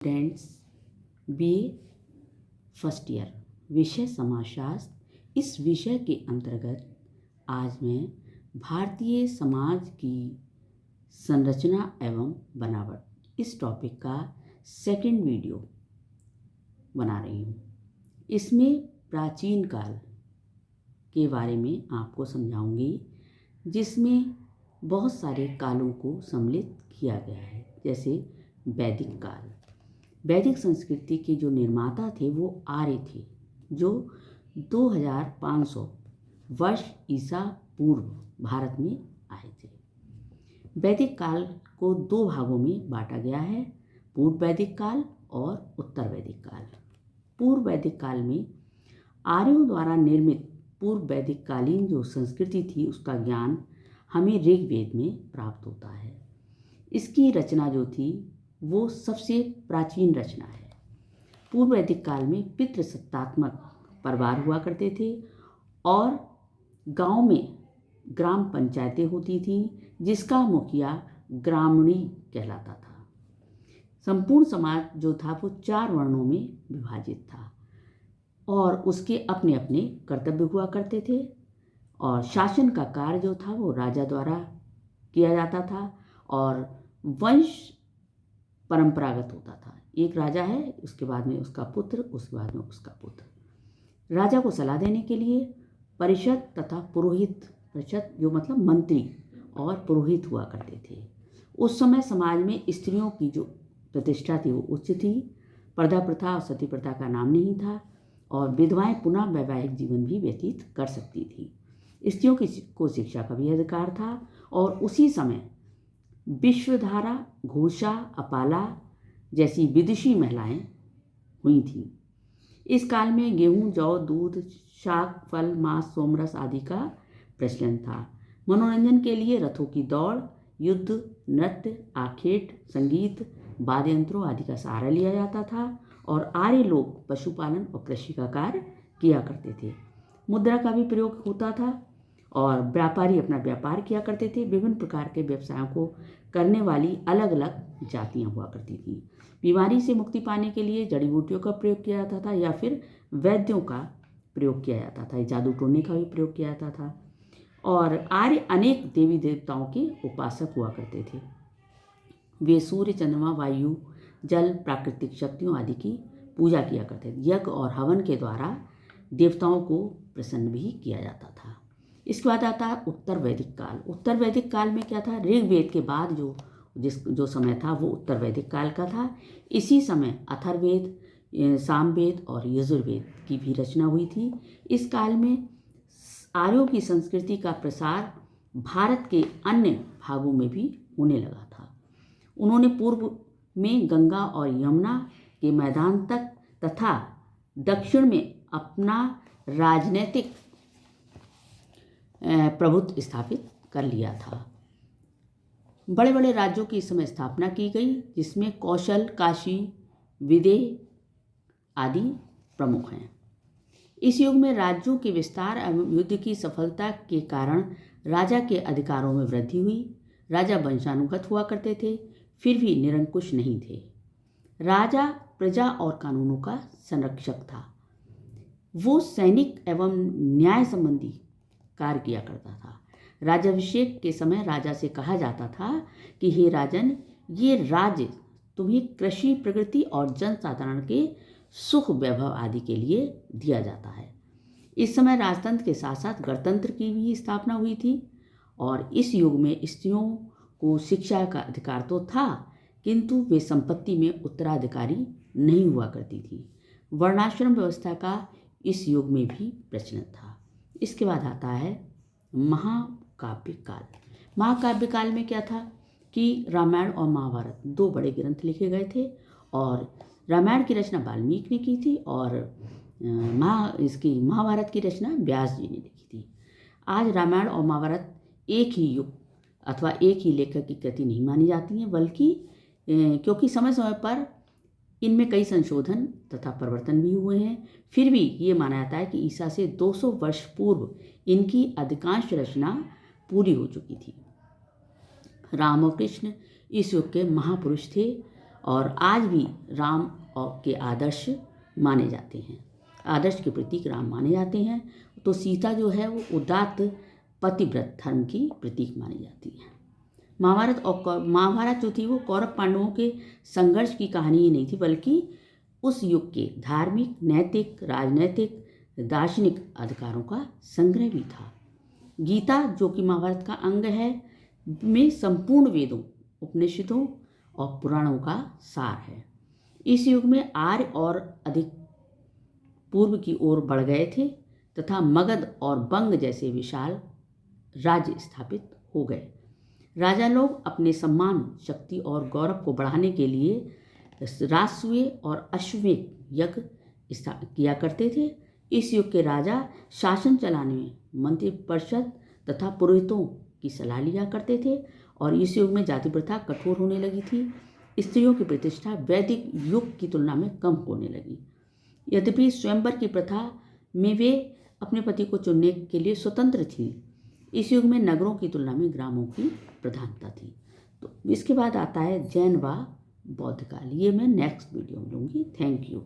Students BA first year विषय समाजशास्त्र। इस विषय के अंतर्गत आज मैं भारतीय समाज की संरचना एवं बनावट इस टॉपिक का सेकंड वीडियो बना रही हूँ। इसमें प्राचीन काल के बारे में आपको समझाऊंगी, जिसमें बहुत सारे कालों को सम्मिलित किया गया है। जैसे वैदिक काल। वैदिक संस्कृति के जो निर्माता थे वो आर्य थे, जो 2500 वर्ष ईसा पूर्व भारत में आए थे। वैदिक काल को दो भागों में बांटा गया है, पूर्व वैदिक काल और उत्तर वैदिक काल। पूर्व वैदिक काल में आर्यों द्वारा निर्मित पूर्व वैदिक कालीन जो संस्कृति थी उसका ज्ञान हमें ऋग्वेद में प्राप्त होता है। इसकी रचना जो थी वो सबसे प्राचीन रचना है। पूर्व वैदिक काल में पितृसत्तात्मक परिवार हुआ करते थे और गांव में ग्राम पंचायतें होती थीं, जिसका मुखिया ग्रामणी कहलाता था। संपूर्ण समाज जो था वो 4 वर्णों में विभाजित था और उसके अपने अपने कर्तव्य हुआ करते थे और शासन का कार्य जो था वो राजा द्वारा किया जाता था और वंश परंपरागत होता था। एक राजा है, उसके बाद में उसका पुत्र, उसके बाद में उसका पुत्र। राजा को सलाह देने के लिए परिषद तथा पुरोहित, परिषद जो मतलब मंत्री और पुरोहित हुआ करते थे। उस समय समाज में स्त्रियों की जो प्रतिष्ठा थी वो उच्च थी। पर्दा प्रथा और सती प्रथा का नाम नहीं था और विधवाएं पुनः वैवाहिक जीवन भी व्यतीत कर सकती थी। स्त्रियों को शिक्षा का भी अधिकार था और उसी समय विश्वधारा, घोषा, अपाला जैसी विदुषी महिलाएं हुई थीं। इस काल में गेहूं, जौ, दूध, शाक, फल, मांस, सोमरस आदि का प्रचलन था। मनोरंजन के लिए रथों की दौड़, युद्ध, नृत्य, आखेट, संगीत, वाद्य यंत्रों आदि का सहारा लिया जाता था और आर्य लोग पशुपालन और कृषि का कार्य किया करते थे। मुद्रा का भी प्रयोग होता था और व्यापारी अपना व्यापार किया करते थे। विभिन्न प्रकार के व्यवसायों को करने वाली अलग अलग जातियां हुआ करती थीं। बीमारी से मुक्ति पाने के लिए जड़ी बूटियों का प्रयोग किया जाता था या फिर वैद्यों का प्रयोग किया जाता था। जादू टोने का भी प्रयोग किया जाता था और आर्य अनेक देवी देवताओं के उपासक हुआ करते थे। वे सूर्य, चंद्रमा, वायु, जल, प्राकृतिक शक्तियों आदि की पूजा किया करते थे। यज्ञ और हवन के द्वारा देवताओं को प्रसन्न भी किया जाता था। इसके बाद आता है उत्तर वैदिक काल। उत्तर वैदिक काल में क्या था? ऋग्वेद के बाद जो समय था वो उत्तर वैदिक काल का था। इसी समय अथर्ववेद, सामवेद और यजुर्वेद की भी रचना हुई थी। इस काल में आर्यों की संस्कृति का प्रसार भारत के अन्य भागों में भी होने लगा था। उन्होंने पूर्व में गंगा और यमुना के मैदान तक तथा दक्षिण में अपना राजनीतिक प्रभुत्व स्थापित कर लिया था। बड़े बड़े राज्यों की इस समय स्थापना की गई, जिसमें कौशल, काशी, विदेह आदि प्रमुख हैं। इस युग में राज्यों के विस्तार एवं युद्ध की सफलता के कारण राजा के अधिकारों में वृद्धि हुई। राजा वंशानुगत हुआ करते थे, फिर भी निरंकुश नहीं थे। राजा प्रजा और कानूनों का संरक्षक था। वो सैनिक एवं न्याय संबंधी कार्य किया करता था। राज्याभिषेक के समय राजा से कहा जाता था कि हे राजन, ये राज्य तुम्हें कृषि, प्रगति और जनसाधारण के सुख वैभव आदि के लिए दिया जाता है। इस समय राजतंत्र के साथ साथ गणतंत्र की भी स्थापना हुई थी और इस युग में स्त्रियों को शिक्षा का अधिकार तो था, किंतु वे संपत्ति में उत्तराधिकारी नहीं हुआ करती थी। वर्णाश्रम व्यवस्था का इस युग में भी प्रचलन था। इसके बाद आता है महाकाव्य काल। महाकाव्य काल में क्या था कि रामायण और महाभारत 2 बड़े ग्रंथ लिखे गए थे और रामायण की रचना वाल्मीकि ने की थी और महाभारत की रचना व्यास जी ने लिखी थी। आज रामायण और महाभारत एक ही युग अथवा एक ही लेखक की कृति नहीं मानी जाती हैं, बल्कि क्योंकि समय समय पर इनमें कई संशोधन तथा परिवर्तन भी हुए हैं, फिर भी ये माना जाता है कि ईसा से 200 वर्ष पूर्व इनकी अधिकांश रचना पूरी हो चुकी थी। राम और कृष्ण इस युग के महापुरुष थे और आज भी राम के आदर्श माने जाते हैं, आदर्श के प्रतीक राम माने जाते हैं। तो सीता जो है वो उदात्त पतिव्रत धर्म की प्रतीक मानी जाती है। महाभारत जो थी वो कौरव पांडवों के संघर्ष की कहानी ही नहीं थी, बल्कि उस युग के धार्मिक, नैतिक, राजनैतिक, दार्शनिक अधिकारों का संग्रह भी था। गीता जो कि महाभारत का अंग है में संपूर्ण वेदों, उपनिषदों और पुराणों का सार है। इस युग में आर्य और अधिक पूर्व की ओर बढ़ गए थे तथा मगध और बंग जैसे विशाल राज्य स्थापित हो गए। राजा लोग अपने सम्मान, शक्ति और गौरव को बढ़ाने के लिए राजसूय और अश्वमेध यज्ञ किया करते थे। इस युग के राजा शासन चलाने में मंत्रिपरिषद तथा पुरोहितों की सलाह लिया करते थे और इस युग में जाति प्रथा कठोर होने लगी थी। स्त्रियों की प्रतिष्ठा वैदिक युग की तुलना में कम होने लगी। यद्यपि स्वयंवर की प्रथा में वे अपने पति को चुनने के लिए स्वतंत्र थी। इस युग में नगरों की तुलना में ग्रामों की प्रधानता थी। तो इसके बाद आता है जैन व बौद्ध काल। ये मैं नेक्स्ट वीडियो में लूँगी। Thank you.